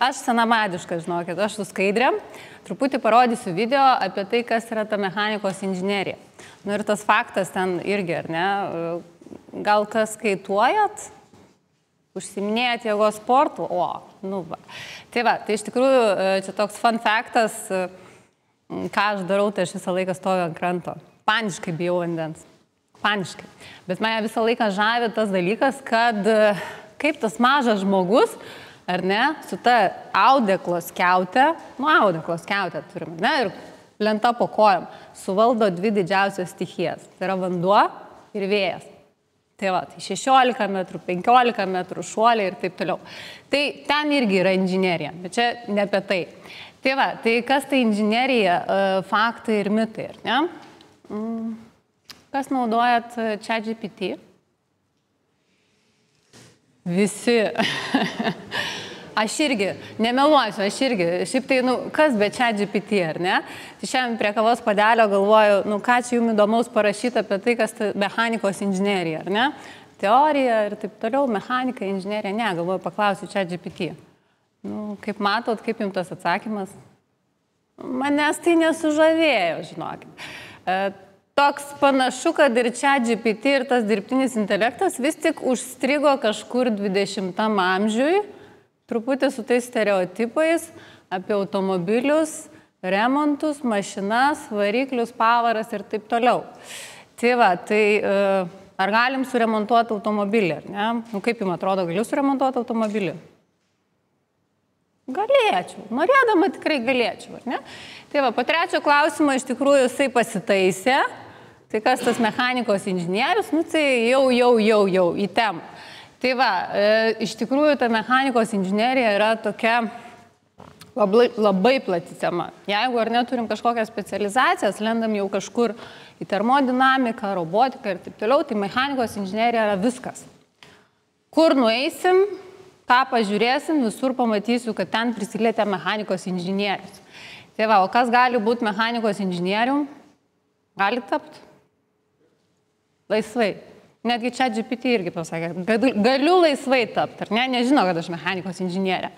Aš senamadiška, žinokit, aš su Skaidrėm truputį parodysiu video apie tai, kas yra ta mechanikos inžinerija. Nu ir tas faktas ten irgi, ar ne, gal kas skaituojat, užsiminėjat jėgos sportų, nu va. Tai va, tai iš tikrųjų čia toks fun faktas, ką aš darau, tai aš visą laiką stoviu ant kranto. Paniškai bijau vandens. Paniškai. Bet mane visą laiką žavi tas dalykas, kad kaip tas mažas žmogus, ar ne, su ta audeklo skiautė, audeklo skiautė turime, ne, ir lenta po kojom, suvaldo dvi didžiausias stichijas. Tai yra vanduo ir vėjas. Tai va, tai 16 metrų, 15 metrų šuoliai ir taip toliau. Tai ten irgi yra inžinerija, bet čia ne apie tai. Tai va, tai kas tai inžinerija, faktai ir mitai, ar ne? Kas naudojat ChatGPT? Visi. Aš irgi, nemeluosiu, šiaip tai, kas be ChatGPT, ar ne? Tai šiandien prie kavos padelio galvoju, ką čia jums įdomaus parašyti apie tai, kas tai mechanikos inžinerija, ar ne? Teorija ir taip toliau, mechanika, inžinerija, ne, galvoju, paklausiu ChatGPT. Kaip matot, kaip jums tas atsakymas? Manęs tai nesužavėjo, žinokit. Toks panašu, kad ir ChatGPT ir tas dirbtinis intelektas vis tik užstrigo kažkur 20 amžiui, truputį su tais stereotipais apie automobilius, remontus, mašinas, variklius, pavaras ir taip toliau. Tai va, tai ar galim suremontuoti automobilį, ar ne? Kaip jums atrodo, galiu suremontuoti automobilį? Galėčiau, norėdama tikrai galėčiau, ar ne? Tai va, po trečio klausimo iš tikrųjų jisai pasitaisė. Tai kas tas mechanikos inžinierius, tai jau į temą. Tai va, iš tikrųjų ta mechanikos inžinerija yra tokia labai plati tema. Jeigu ar neturim kažkokią specializaciją, lendam jau kažkur į termodinamiką, robotiką ir taip toliau, tai mechanikos inžinerija yra viskas. Kur nueisim, ką pažiūrėsim, visur pamatysiu, kad ten prisilietė mechanikos inžinierius. Tai va, o kas gali būti mechanikos inžinierium? Gali tapti? Laisvai. Netgi ChatGPT irgi pasakė, galiu laisvai tapti, ar ne? Nežinau, kad aš mechanikos inžinierė.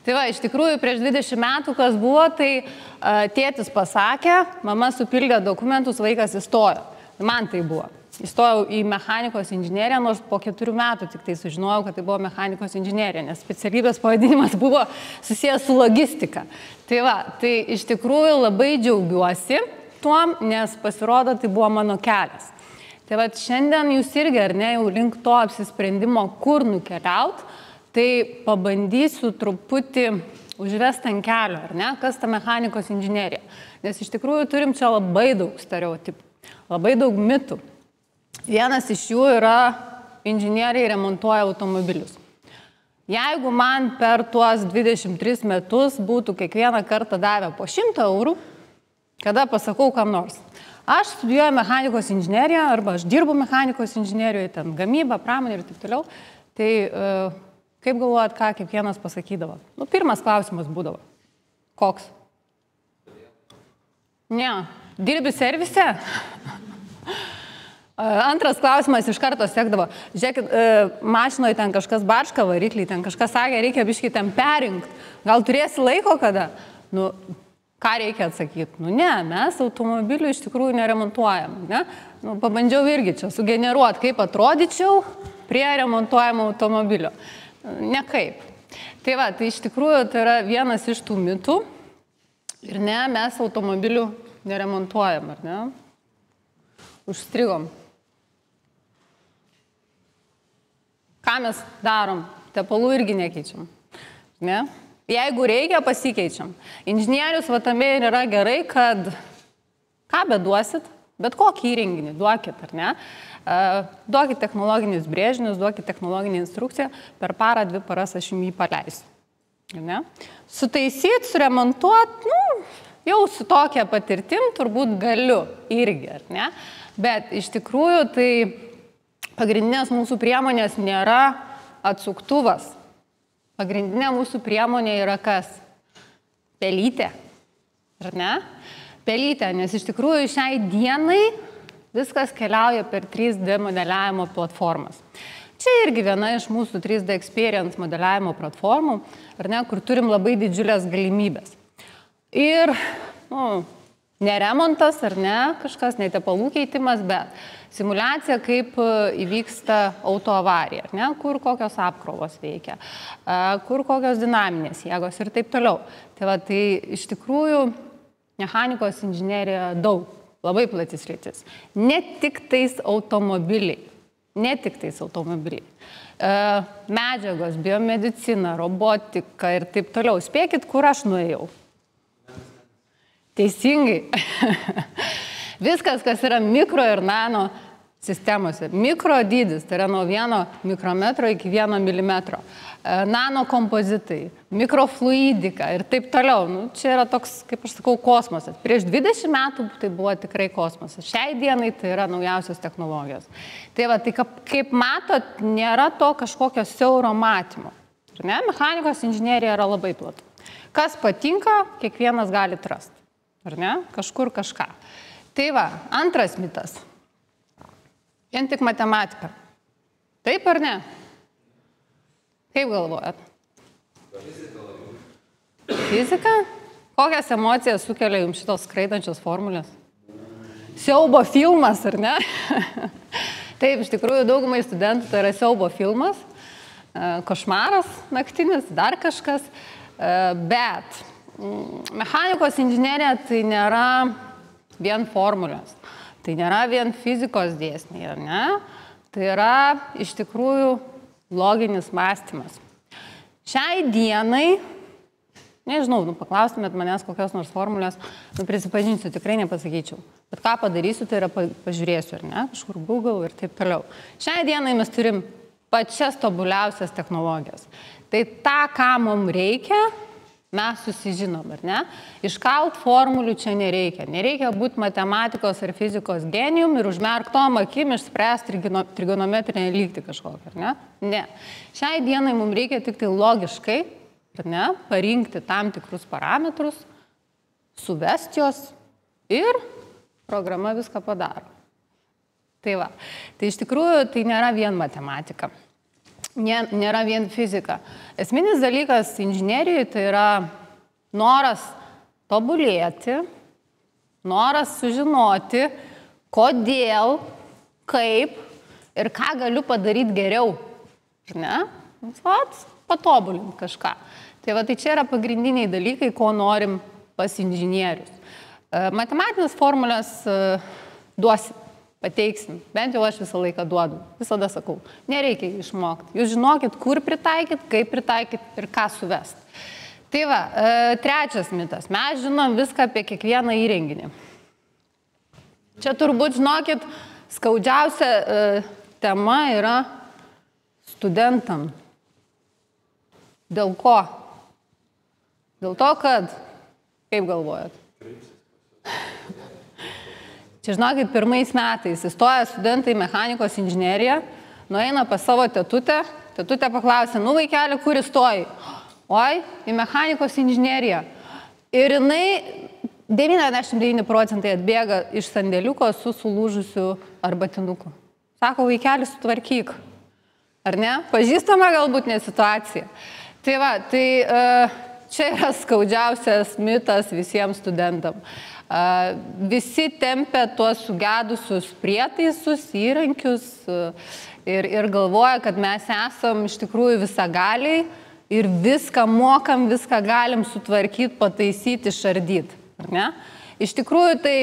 Tai va, iš tikrųjų, prieš 20 metų, kas buvo, tai tėtis pasakė, mama supildė dokumentus, vaikas įstojo. Man tai buvo. Įstojau į mechanikos inžineriją, nors po 4 metų tik tai sužinojau, kad tai buvo mechanikos inžinerija, nes specialybės pavadinimas buvo susijęs su logistika. Tai va, tai iš tikrųjų labai džiaugiuosi tuom, nes pasirodo, tai buvo mano kelias. Tai va, šiandien jūs irgi, ar ne, jau link to apsisprendimo, kur nukeliaut, tai pabandysiu truputį užvesti ant kelio, ar ne, kas ta mechanikos inžinerija. Nes iš tikrųjų turim čia labai daug stereotipų, labai daug mitų. Vienas iš jų yra inžinieriai remontuoja automobilius. Jeigu man per tuos 23 metus būtų kiekvieną kartą davę po 100 eurų, kada pasakau kam nors, aš studijuoju mechanikos inžineriją arba aš dirbu mechanikos inžinerijoje, ten gamyba, pramonė ir taip toliau, tai kaip galvojat, ką kiekvienas pasakydavo? Pirmas klausimas būdavo. Koks? Ne. Dirbi servise? Antras klausimas iš karto sekdavo. Žiūrėkit, mašinoje ten kažkas barška varikliai, ten kažkas sakė, reikia biškį ten perrinkt. Gal turėsi laiko kada? Ką reikia atsakyti? Ne, mes automobilių iš tikrųjų neremontuojam. Ne? Pabandžiau irgi čia sugeneruoti, kaip atrodyčiau prie remontuojamo automobilio. Ne kaip. Tai va, tai iš tikrųjų tai yra vienas iš tų mitų. Ir ne, mes automobilių neremontuojam, ar ne? Užstrigom. Ką mes darom? Tepalų irgi nekeičiam. Ne? Jeigu reikia, pasikeičiam. Inžinierius vatame ir yra gerai, kad ką beduosit, bet kokį įrenginį duokit, ar ne? Duokit technologinius brėžinius, duokit technologinį instrukciją, per parą, 2 paras aš jums jį paleisiu. Ne? Sutaisyt, suremontuot, jau su tokia patirtim turbūt galiu irgi, ar ne? Bet iš tikrųjų tai pagrindinės mūsų priemonės nėra atsuktuvas. Pagrindinė mūsų priemonė yra kas? Pelytė. Ar ne? Pelytė, nes iš tikrųjų šiai dienai viskas keliauja per 3D modeliavimo platformas. Čia irgi viena iš mūsų 3D Experience modeliavimo platformų, ar ne, kur turim labai didžiulės galimybės. Ir, ne remontas, ar ne, kažkas, ne tepalų keitimas, bet simulacija, kaip įvyksta autoavarija, ar ne, kur kokios apkrovos veikia, kur kokios dinaminės jėgos ir taip toliau. Tai va, tai iš tikrųjų mechanikos inžinerija daug, labai platis sritis. Ne tik tais automobiliai. Ne tik tais automobiliai. Medžiagos, biomedicina, robotika ir taip toliau. Spėkit, kur aš nuėjau. Teisingai. Viskas, kas yra mikro ir nano sistemose. Mikro dydis, tai yra nuo 1 mikrometro iki 1 milimetro. Nano kompozitai, mikrofluidika ir taip toliau. Čia yra toks, kaip aš sakau, kosmosas. Prieš 20 metų tai buvo tikrai kosmosas. Šiai dienai tai yra naujausios technologijos. Tai va, tai kaip matot, nėra to kažkokio siauro matymo. Ne? Mechanikos inžinerija yra labai platu. Kas patinka, kiekvienas gali atrasti. Ar ne? Kažkur kažką. Tai va, antras mitas. Vien tik matematika. Taip ar ne? Kaip galvojat? Fizika? Kokias emocijas sukelia jums šitos skraidančios formulės? Siaubo filmas, ar ne? Taip, iš tikrųjų, daugumai studentų tai yra siaubo filmas, košmaras naktinis, dar kažkas, bet mechanikos inžinerija tai nėra vien formulės, tai nėra vien fizikos dėsniai, ar ne? Tai yra iš tikrųjų loginis mąstymas. Šiai dienai, nežinau, paklaustumėt manęs kokios nors formulės, prisipažinsiu, tikrai nepasakyčiau. Bet ką padarysiu, tai yra pažiūrėsiu, ar ne, kažkur Google ir taip toliau. Šiai dienai mes turim pačias tobuliausias technologijas. Tai tą, ką mums reikia, mes susižinom, ar ne? Iškalt formulių čia nereikia. Nereikia būti matematikos ar fizikos genijum ir užmerktom akim išspręsti trigonometrinę lygtį kažkokią, ar ne? Ne. Šiai dienai mums reikia tik tai logiškai, ar ne, parinkti tam tikrus parametrus, suvesti jos ir programa viską padaro. Tai va. Tai iš tikrųjų tai nėra vien matematika. Nėra vien fizika. Esminis dalykas inžinerijoje tai yra noras tobulėti, noras sužinoti, kodėl, kaip ir ką galiu padaryti geriau. Ne? Patobulinti kažką. Tai va, tai čia yra pagrindiniai dalykai, ko norim pas inžinierius. Matematinės formulės duosim. Pateiksim. Bent jau aš visą laiką duodu. Visada sakau, nereikia išmokti. Jūs žinokit, kur pritaikyti, kaip pritaikyti ir ką suvesti. Tai va, trečias mitas. Mes žinom viską apie kiekvieną įrenginį. Čia turbūt, žinokit, skaudžiausia tema yra studentam. Dėl ko? Dėl to, kad, kaip galvojat? Čia, žinokit, pirmais metais įstoja studentai mechanikos inžineriją, nueina pas savo tetutę, tetutė paklausė, vaikeli, kur įstoji? Oi, į mechanikos inžineriją. Ir jinai 99% atbėga iš sandėliuko su sulūžusiu arbatinuku. Sako, vaikeli, sutvarkyk. Ar ne? Pažįstama galbūt ne situacija. Tai va, tai čia yra skaudžiausias mitas visiems studentam. Visi tempia tuos sugedusius prietaisus, įrankius ir galvoja, kad mes esam iš tikrųjų visagaliai ir viską mokam, viską galim sutvarkyti, pataisyti, išardyti. Iš tikrųjų tai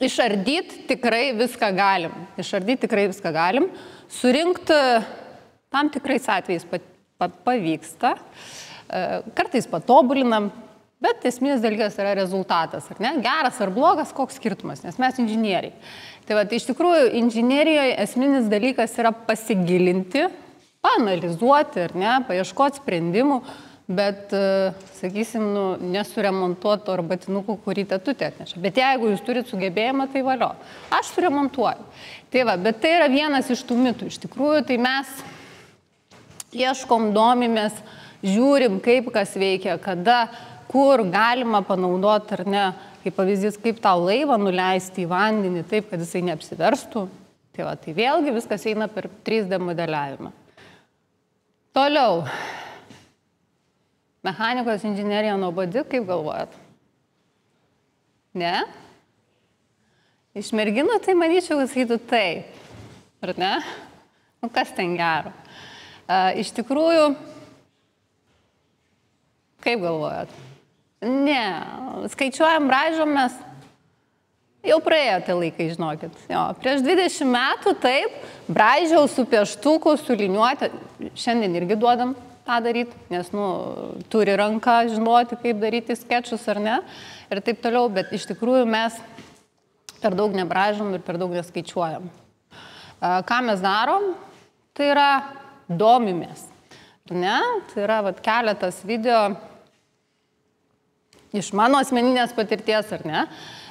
išardyti tikrai viską galim. Išardyti tikrai viską galim. Surinkti tam tikrais atvejais pavyksta. Kartais patobulinam. Bet esminis dalykas yra rezultatas, ar ne? Geras ar blogas, koks skirtumas, nes mes inžinieriai. Tai va, tai iš tikrųjų inžinerijoje esminis dalykas yra pasigilinti, paanalizuoti, ar ne, paieškoti sprendimų, bet, sakysim, nesuremontuoto arbatinukų, kurį tetutė atneša. Bet jeigu jūs turite sugebėjimą, tai valio. Aš suremontuoju. Tai va, bet tai yra vienas iš tų mitų. Iš tikrųjų, tai mes ieškom, domimės, žiūrim, kaip kas veikia, kada, kur galima panaudoti, ar ne, kaip pavyzdys, kaip tą laivą nuleisti į vandenį taip, kad jisai neapsiverstų. Tai va, tai vėlgi viskas eina per 3D modeliavimą. Toliau. Mechanikos inžinerija nuobodi, kaip galvojat? Ne? Iš merginų tai manyčiau, kad sakytų taip. Ar ne? Nu, kas ten gero? Iš tikrųjų, kaip galvojat? Ne, skaičiuojam, braižom mes. Jau praėjo tie laikai, žinokit. Jo, prieš 20 metų taip, braižiau su pieštuku, su liniuote. Šiandien irgi duodam tą daryti, nes, turi ranką žinoti, kaip daryti skečus ar ne. Ir taip toliau, bet iš tikrųjų mes per daug nebraižom ir per daug neskaičiuojam. Ką mes darom? Tai yra domimės. Ne? Tai yra keletas video iš mano asmeninės patirties, ar ne?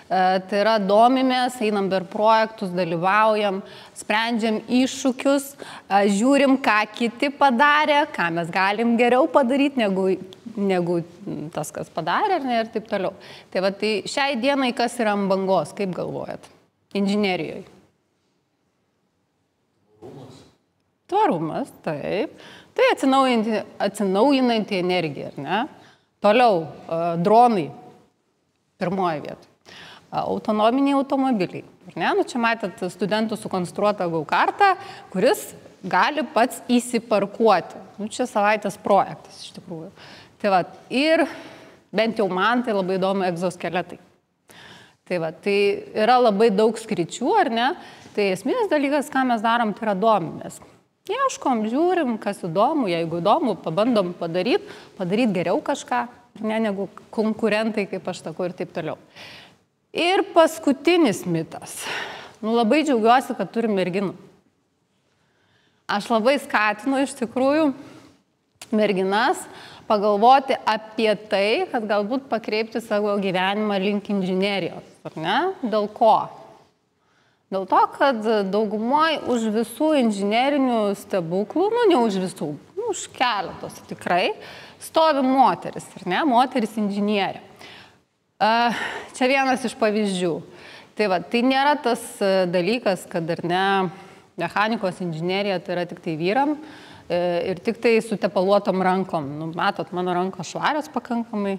Tai yra domimės, einam per projektus, dalyvaujam, sprendžiam iššūkius, žiūrim, ką kiti padarė, ką mes galim geriau padaryti negu tas, kas padarė, ar ne, ir taip toliau. Tai va, tai šiai dienai kas yra ant bangos, kaip galvojat? Inžinerijoje. Tvarumas, taip. Tai atsinaujinanti energija, ar ne? Toliau, dronai, pirmoje vietoje. Autonominiai automobiliai. Ne? Čia matėt studentų sukonstruotą go-kartą, kuris gali pats įsiparkuoti. Čia savaitės projektas iš tikrųjų. Tai va, ir bent jau man tai labai įdomu egzoskeletai. Tai va, tai yra labai daug skričių, ar ne? Tai esminis dalykas, ką mes darom, tai yra domimės. Ieškom, žiūrim, kas įdomu, jeigu įdomu, pabandom padaryti geriau kažką, ne, negu konkurentai, kaip aš sakau, ir taip toliau. Ir paskutinis mitas. Labai džiaugiuosi, kad turim merginų. Aš labai skatinu iš tikrųjų merginas pagalvoti apie tai, kad galbūt pakreipti savo gyvenimą link inžinerijos. Ar ne? Dėl ko? Dėl to, kad daugumoj už visų inžinerinių stebuklų, ne už visų, už keletos tikrai, stovi moteris, ar ne? Moteris inžinierė. Čia vienas iš pavyzdžių. Tai va, tai nėra tas dalykas, kad ar ne, mechanikos inžinerija tai yra tik tai vyram ir tik tai su tepaluotom rankom. Matot, mano rankos švarios pakankamai.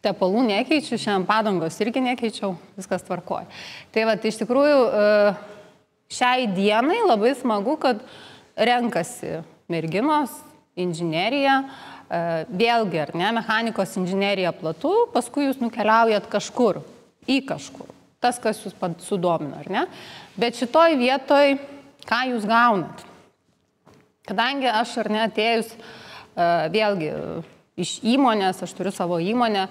Tepalų nekeičiu, šiandien padangos irgi nekeičiau, viskas tvarkoja. Tai va, tai iš tikrųjų šiai dienai labai smagu, kad renkasi merginos inžineriją, vėlgi, ar ne, mechanikos inžinerija platu, paskui jūs nukeliaujat kažkur, į kažkur. Tas, kas jūs sudomina, ar ne? Bet šitoj vietoj, ką jūs gaunat? Kadangi aš, ar ne, atėjus, vėlgi, iš įmonės, aš turiu savo įmonę,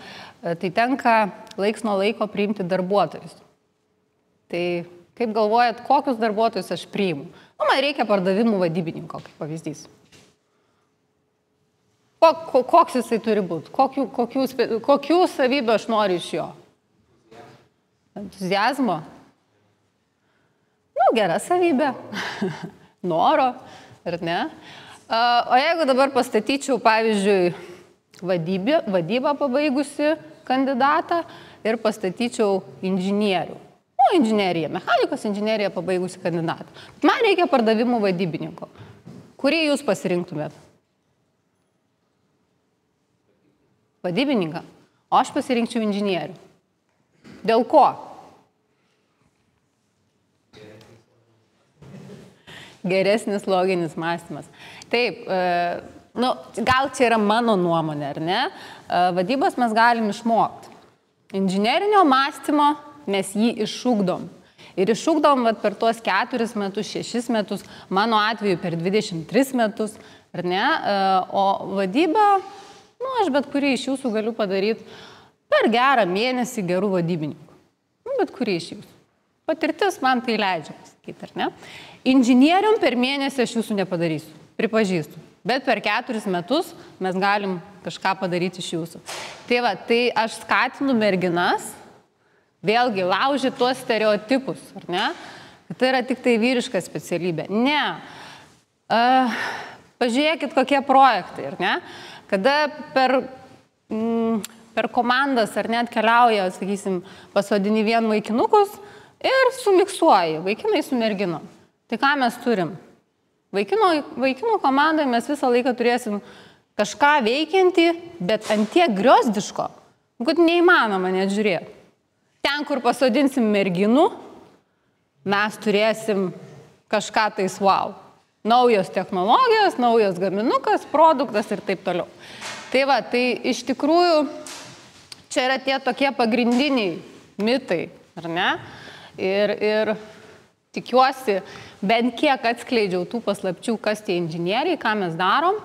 tai tenka laiks nuo laiko priimti darbuotojus. Tai kaip galvojat, kokius darbuotojus aš priimu? Man reikia pardavimų vadybininko, kaip pavyzdys. Koks jisai turi būti? Kokių savybių aš noriu iš jo? Entuziazmo? Gera savybė. Noro, ar ne? O jeigu dabar pastatyčiau, pavyzdžiui, vadybą pabaigusi kandidatą ir pastatyčiau inžinierių. Inžinerija, mechanikos inžinerija pabaigusi kandidatą. Man reikia pardavimų vadybininko. Kurį jūs pasirinktumėt? Vadybininką. O aš pasirinkčiau inžinierių. Dėl ko? Geresnis loginis mąstymas. Taip, gal čia yra mano nuomonė, ar ne? Vadybos mes galim išmokti. Inžinerinio mąstymo mes jį išugdom. Ir išugdom per tuos 4 metus, 6 metus, mano atveju per 23 metus, ar ne? O vadybą, aš bet kurį iš jūsų galiu padaryti per gerą mėnesį gerų vadybininkų. Bet kurį iš jūsų. Patirtis man tai leidžia pasakyti, ar ne? Inžinierium per mėnesį aš jūsų nepadarysiu, pripažįstu. Bet per 4 metus mes galim kažką padaryti iš jūsų. Tai va, tai aš skatinu merginas vėlgi laužyti tuos stereotipus, ar ne? Tai yra tik tai vyriška specialybė. Ne. Pažiūrėkit, kokie projektai, ar ne? Kada per komandas, ar net keliauja, sakysim, pasodini vien vaikinukus, ir sumiksuoji vaikinai su merginom. Tai ką mes turim? Vaikinų komandoje mes visą laiką turėsim kažką veikiantį, bet ant tiek griozdiško, kad neįmanoma net žiūrėti. Ten, kur pasodinsim merginų, mes turėsim kažką tais wow. Naujos technologijos, naujas gaminukas, produktas ir taip toliau. Tai va, tai iš tikrųjų čia yra tie tokie pagrindiniai mitai, ar ne? Ir tikiuosi, bent kiek atskleidžiau tų paslapčių, kas tie inžinieriai, ką mes darom.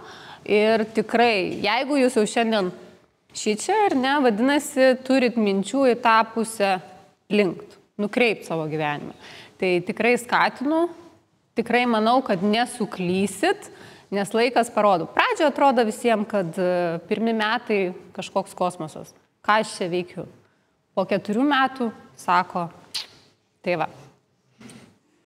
Ir tikrai, jeigu jūs jau šiandien šičia, ar ne, vadinasi, turit minčių į tą pusę linkt, nukreipt savo gyvenimą. Tai tikrai skatinu, tikrai manau, kad nesuklysit, nes laikas parodo. Pradžioje atrodo visiems, kad pirmi metai kažkoks kosmosas. Ką aš čia veikiu? Po 4 metų sako, tai va.